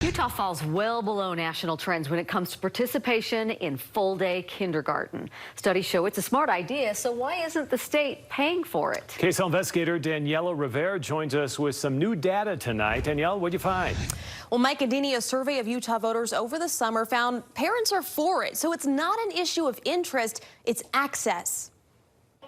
Utah falls well below national trends when it comes to participation in full-day kindergarten. Studies show it's a smart idea, so why isn't the state paying for it? KSL investigator Daniela Rivera joins us with some new data tonight. Danielle, what'd you find? Well, Mike Adini, a survey of Utah voters over the summer found parents are for it, so it's not an issue of interest, it's access.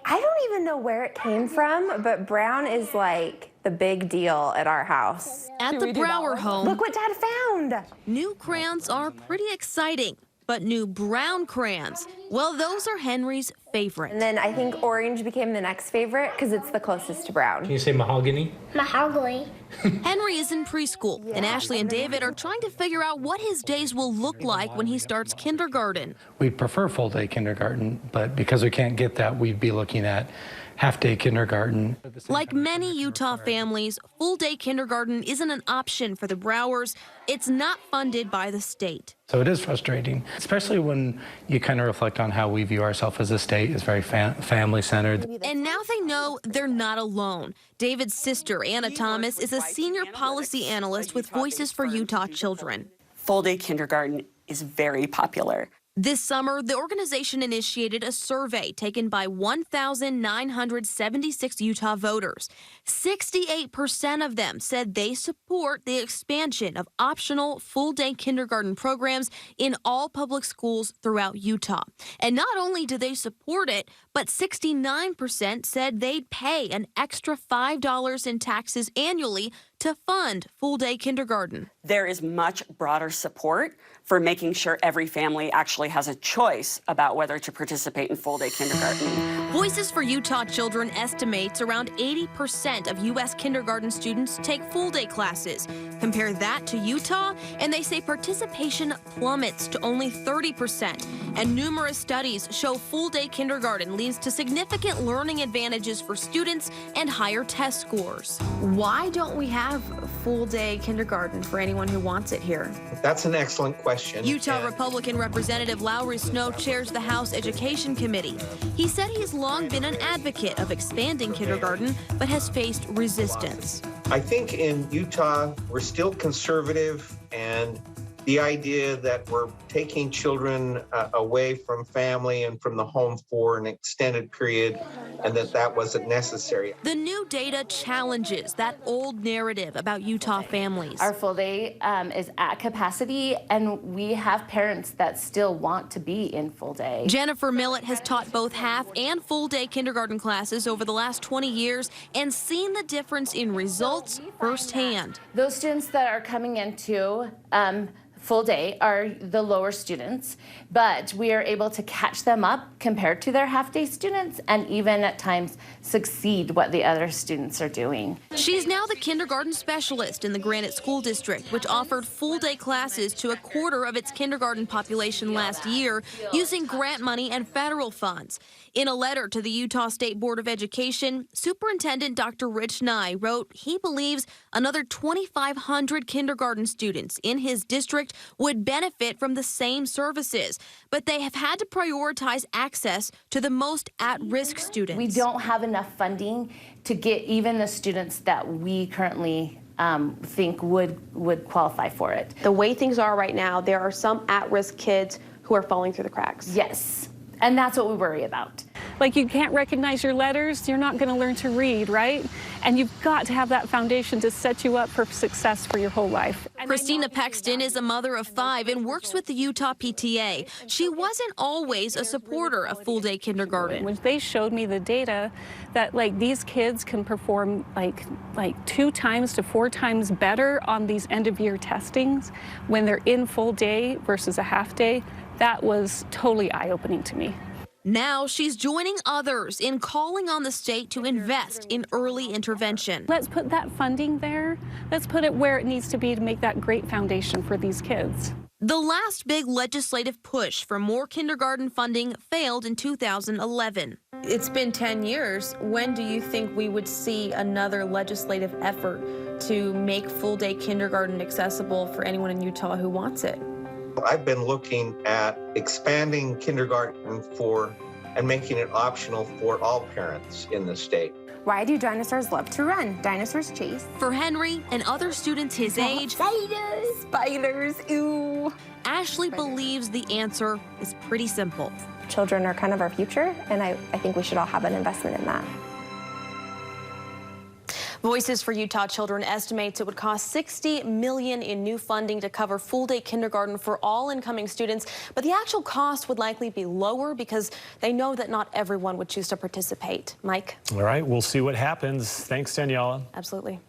I don't even know where it came from, but brown is like the big deal at our house. At the Brower home, look what Dad found. New crayons are pretty exciting, but new brown crayons, well, those are Henry's favorite. And then I think orange became the next favorite because it's the closest to brown. Can you say mahogany? Mahogany. Henry is in preschool, and Ashley and David are trying to figure out what his days will look like when he starts kindergarten. We'd prefer full-day kindergarten, but because we can't get that, we'd be looking at half-day kindergarten. Like many Utah families, full-day kindergarten isn't an option for the Browers. It's not funded by the state. So it is frustrating, especially when you kind of reflect on how we view ourselves as a state. It's very family-centered. And now they know they're not alone. David's sister, Anna Thomas, is a senior policy analyst with Voices for Utah Children. Full-day kindergarten is very popular. This summer, the organization initiated a survey taken by 1,976 Utah voters. 68% of them said they support the expansion of optional full-day kindergarten programs in all public schools throughout Utah. And not only do they support it, but 69% said they'd pay an extra $5 in taxes annually to fund full-day kindergarten. There is much broader support for making sure every family actually has a choice about whether to participate in full-day kindergarten. Voices for Utah Children estimates around 80% of U.S. kindergarten students take full-day classes. Compare that to Utah, and they say participation plummets to only 30%. And numerous studies show full-day kindergarten leads to significant learning advantages for students and higher test scores. Why don't we have full-day kindergarten for anyone who wants it here? That's an excellent question. Utah Republican Representative Lowry Snow chairs the House Education Committee. He said he's long been an advocate of expanding kindergarten, but has faced resistance. I think in Utah, we're still conservative, and the idea that we're taking children away from family and from the home for an extended period, and that wasn't necessary. The new data challenges that old narrative about Utah families. Our full day is at capacity, and we have parents that still want to be in full day. Jennifer Millett has taught both half and full day kindergarten classes over the last 20 years and seen the difference in results firsthand. Those students that are coming into full day are the lower students, but we are able to catch them up compared to their half-day students and even at times succeed what the other students are doing. She's now the kindergarten specialist in the Granite School District, which offered full-day classes to a quarter of its kindergarten population last year using grant money and federal funds. In a letter to the Utah State Board of Education, Superintendent Dr. Rich Nye wrote he believes another 2,500 kindergarten students in his district would benefit from the same services, but they have had to prioritize access to the most at-risk students. We don't have enough funding to get even the students that we currently think would qualify for it. The way things are right now, there are some at-risk kids who are falling through the cracks. Yes, and that's what we worry about. Like, you can't recognize your letters, you're not going to learn to read, right? And you've got to have that foundation to set you up for success for your whole life. Christina Pexton is a mother of 5 and works with the Utah PTA. She wasn't always a supporter of full-day kindergarten. When they showed me the data that, like, these kids can perform like 2 times to 4 times better on these end-of-year testings when they're in full day versus a half day, that was totally eye-opening to me. Now she's joining others in calling on the state to invest in early intervention. Let's put that funding there. Let's put it where it needs to be to make that great foundation for these kids. The last big legislative push for more kindergarten funding failed in 2011. It's been 10 years. When do you think we would see another legislative effort to make full-day kindergarten accessible for anyone in Utah who wants it? I've been looking at expanding kindergarten and making it optional for all parents in the state. Why do dinosaurs love to run? Dinosaurs chase. For Henry and other students his age, Spiders, ew. Ashley believes the answer is pretty simple. Children are kind of our future, and I think we should all have an investment in that. Voices for Utah Children estimates it would cost $60 million in new funding to cover full-day kindergarten for all incoming students, but the actual cost would likely be lower because they know that not everyone would choose to participate. Mike? All right, we'll see what happens. Thanks, Daniela. Absolutely.